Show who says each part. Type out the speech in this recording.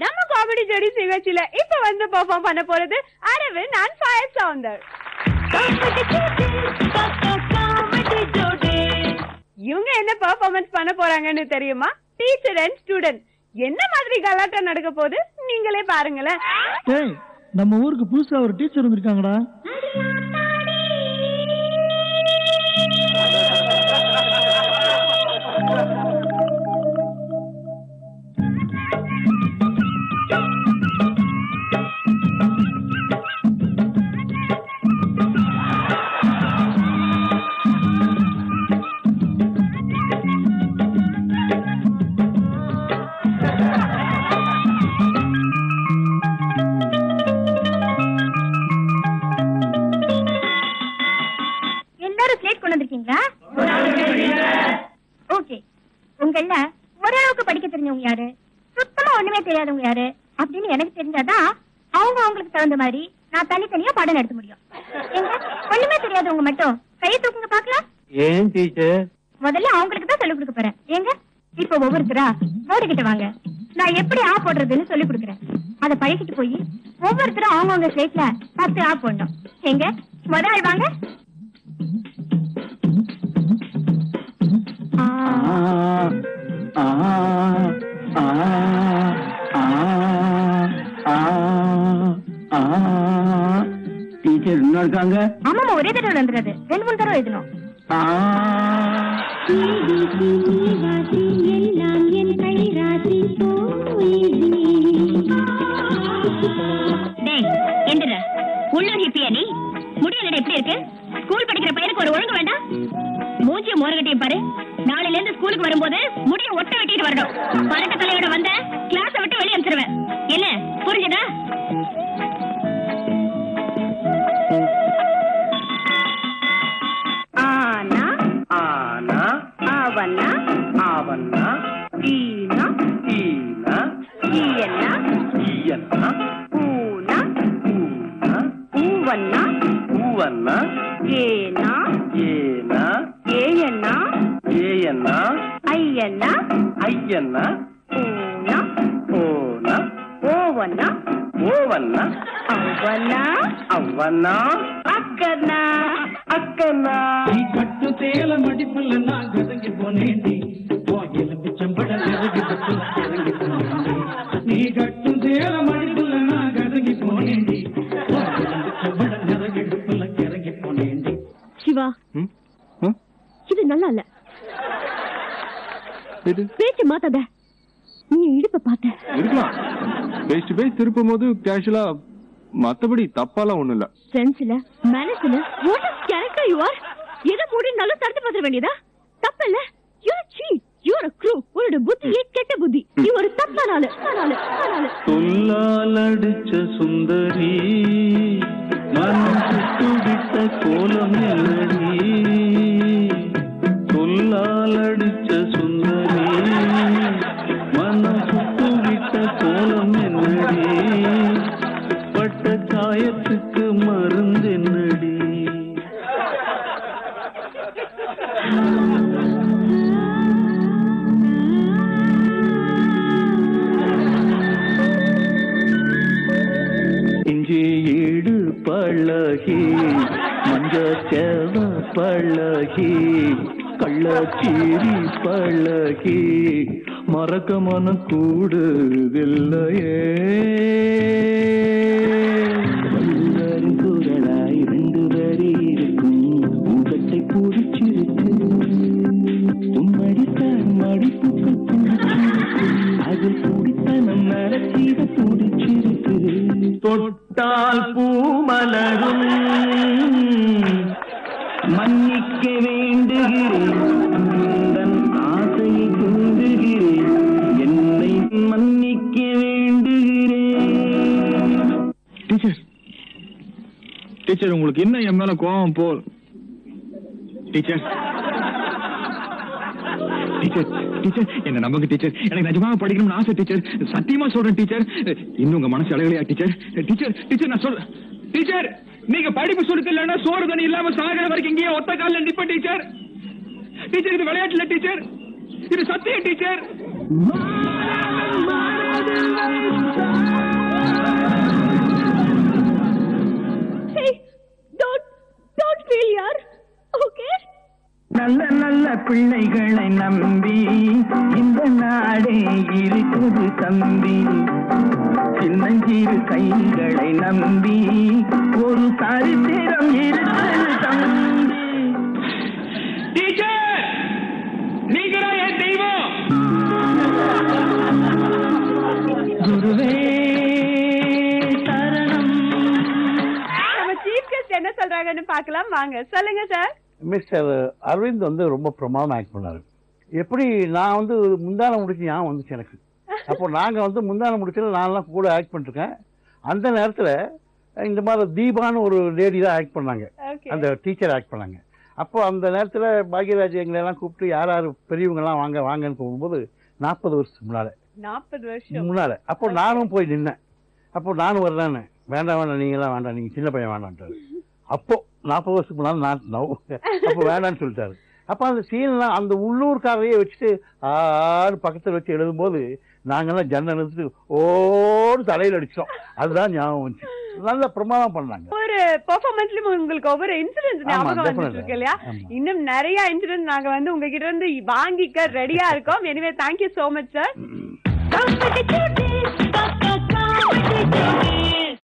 Speaker 1: நம்ம காமெடி ஜோடிஸ் நிகழ்ச்சியில இப்ப வந்து பெர்ஃபார்ம் பண்ண போறது அரவிந்த் அண்ட் ஃபயர் சவுண்டர். இவங்க என்ன பெர்ஃபார்மன்ஸ் பண்ண போறாங்கன்னு தெரியுமா? Teacher and student. என்ன மாதிரி கலாட்டா நடக்க போகுது நீங்களே பாருங்களேன்.
Speaker 2: நம்ம ஊருக்கு புதுசா ஒரு டீச்சர் வந்திருக்காங்கடா.
Speaker 3: ஓகே, உங்கள ஓரளவுக்கு படிக்க தெரிஞ்சவங்க யாரு, சுத்தமா ஒண்ணுமே தெரியாதவங்க யாரு அப்படின்னு எனக்கு தெரிஞ்சாதான் அவங்க அவங்களுக்கு தகுந்த மாதிரி நான் தனித்தனியா பாடம் நடத்த முடியும். எங்க ஒண்ணுமே தெரியாதவங்க மட்டும் கையை தூக்குங்க பாக்கலாம்.
Speaker 4: ஏன் டீச்சர்?
Speaker 3: முதல்ல அவங்களுக்கு தான் சொல்லிக் கொடுக்க போறேன். ஏங்க இப்ப ஒவ்வொருத்தரா போர்டு கிட்ட வாங்க, நான் எப்படி ஆ போடுறதுன்னு சொல்லி கொடுக்குறேன். அதை பழகிட்டு போய் ஒவ்வொருத்தரும் அவங்கவுங்க ஸ்லேட்ல 10 ஆ போடணும். எங்க முதல் ஆள் வாங்க.
Speaker 4: டீச்சர் இன்னும் இருக்காங்க?
Speaker 3: ஆமாமா, ஒரே தடவை வந்துடுறது, 2-3 தடவை எழுதணும். உள்ளூர் ஹிப்பியா நீ? முடியல எப்படி இருக்கு? ஸ்கூல் படிக்கிற பையனுக்கு ஒரு ஒழுங்கு வேண்டாம்? மூஞ்சிய மோரகட்டியும் பாரு. நாளையில இருந்து ஸ்கூலுக்கு வரும்போது முடிய ஒட்ட வெட்டிட்டு வரணும். பரட்ட தலையோட வந்த கிளாஸை விட்டு வெளியே அனுப்பிச்சிருவேன். என்ன புரிஞ்சதா? ஆனா ஆனா ஆவண்ணா ஆவண்ணா ஈனா ஈனா ஈயண்ணா ஈயண்ணா ஊனா ஊனா ஊவண்ணா ஊவண்ணா ஏனா ஏனா ஏயண்ணா ஏயண்ணா ஐயண்ணா ஐயண்ணா ஊனா ஊனா ஓவண்ணா ஓவண்ணா அவ்வண்ணா அவ்வண்ணா அக்கண்ணா அக்கண்ணா.
Speaker 2: நீ கட்டு சேல மடிப்புல நான் கதங்கி போனேண்டி, எலும்பு சம்பட இறங்கி போனேண்டி. நீ கட்டு சேல மடிப்புல நான் கதங்கி போனேண்டி, எலும்பு சம்பட இறங்கி போனேண்டி.
Speaker 3: சிவா, இது நல்லா இல்ல. பேச்சு மாத்தாத. நீ இடுப்ப பார்த்த
Speaker 5: இருக்கலாம். பேஸ் டு பேஸ் திருப்பும் போது கேஷுவலா, மத்தபடி தப்பாலாம் ஒண்ணும் இல்ல.
Speaker 3: சென்ஸ்ல மேனஸ்ல what is character you are? எத மூடி நல்லா தடுத்து பாத்துற வேண்டியதா? தப்பல்ல. You are cheat, you are a crew. உன்னோட புத்தியே கெட்ட புத்தி. நீ ஒரு தப்பான ஆளு.
Speaker 6: சொல்லால் அடிச்ச சுந்தரி மனசு துடித்த கோலம் என்னடி? சொல்லால் அடிச்ச சுந்தரி மனசு துடித்த கோலம் என்னடி? பட்ட காயத்துக்கு மருந்து என்னடி? இஞ்சி ஈடு பழகி மஞ்ச சேவ பழகி கள்ளச்சீரி பழகி மறக்க மனம் கூடுதில்லையே. குரலாய் 2 வரி இருக்கும் உங்கத்தை பிடிச்சிருக்கு. உம்மடித்தான் மடிப்பு அது பிடித்தனம் நடத்திட பிடிச்சிருக்கு. தொட்டால் பூமலரும் மன்னிக்க வேண்டுகிறேன், ஆசையை தூண்டுகிறேன், என்னை மன்னிக்க வேண்டுகிறேன்.
Speaker 5: டீச்சர், டீச்சர் உங்களுக்கு என்ன என் மேல கோவம் போல்? டீச்சர், டீச்சர், டீச்சர் என்ன நம்புங்க டீச்சர். எனக்கு நிஜமாக படிக்கணும்னு ஆசை டீச்சர். சத்தியமா சொல்றேன் டீச்சர். இன்னும் உங்க மனசு அழகலையா டீச்சர்? டீச்சர், டீச்சர் நான் சொல்றேன் டீச்சர். நீங்க படிப்பு சொல்லிட்டு இல்லைன்னா சோறு தண்ணி இல்லாம சாகிற வரைக்கும் இங்கேயே ஒத்த காலில் நிப்ப டீச்சர். டீச்சர் இது விளையாட்டுல டீச்சர். இது சத்தியம் டீச்சர்.
Speaker 6: நல்ல நல்ல பிள்ளைகளை நம்பி இந்த நாடே இருக்குது தம்பி. சின்னஞ்சிறு கைகளை நம்பி ஒரு சரித்திரம் இருக்குது தம்பி.
Speaker 5: டீச்சர், நீங்களா என் தெய்வம்.
Speaker 6: குருவே சரணம்.
Speaker 1: நம்ம சீஃப் கெஸ்ட் என்ன சொல்றாங்கன்னு பார்க்கலாம் வாங்க. சொல்லுங்க சார்.
Speaker 7: மிஸ்டர் அரவிந்த் வந்து ரொம்ப பிரமாதம் ஆக்ட் பண்ணாரு. எப்படி நான் வந்து முந்தான முடிச்சு ஞாபகம் வந்துச்சு எனக்கு. அப்போ நாங்க வந்து முந்தான முடிச்சல நான்லாம் கூட ஆக்ட் பண்ணிருக்கேன். அந்த நேரத்துல இந்த மாதிரி தீபான்னு ஒரு லேடி தான் ஆக்ட் பண்ணாங்க, அந்த டீச்சர் ஆக்ட் பண்ணாங்க. அப்போ அந்த நேரத்துல பாக்யராஜ் எங்களை எல்லாம் கூப்பிட்டு யார் யார் பெரியவங்க எல்லாம் வாங்க வாங்கன்னு போகும்போது 40 வருஷம் முன்னால
Speaker 1: 40 வருஷம் முன்னால
Speaker 7: அப்போ நானும் போய் நின்னேன். அப்போ நானும் வர்றேன்னு வேண்டாம் வேண்டாம் நீங்க எல்லாம் வேண்டாம், நீங்க சின்ன பையன் வேண்டான்ட்டாரு. அப்போ 40 வருஷத்துக்கு முன்னால அப்போ வேண்டான்னு சொல்லிட்டாரு. அப்ப அந்த சீன்லாம் அந்த உள்ளூர்காரையே வச்சுட்டு ஆறு பக்கத்துல வச்சு எழுதும் போது நாங்கெல்லாம் ஜன்னல் எடுத்துட்டு ஓடு தலையில அடிச்சோம். அதுதான் ஞாபகம் வந்துச்சு. நல்ல பிரமாதம் பண்ணாங்க.
Speaker 1: ஒரு பெர்ஃபார்மன்ஸ்லயும் உங்களுக்கு ஒவ்வொரு இன்சிடென்ட் ஞாபகம் வந்துட்டு இருக்கு இல்லையா? இன்னும் நிறைய இன்சிடென்ட் நாங்க வந்து உங்ககிட்ட இருந்து வாங்கிக்க ரெடியா இருக்கோம். Anyway thank you so much sir.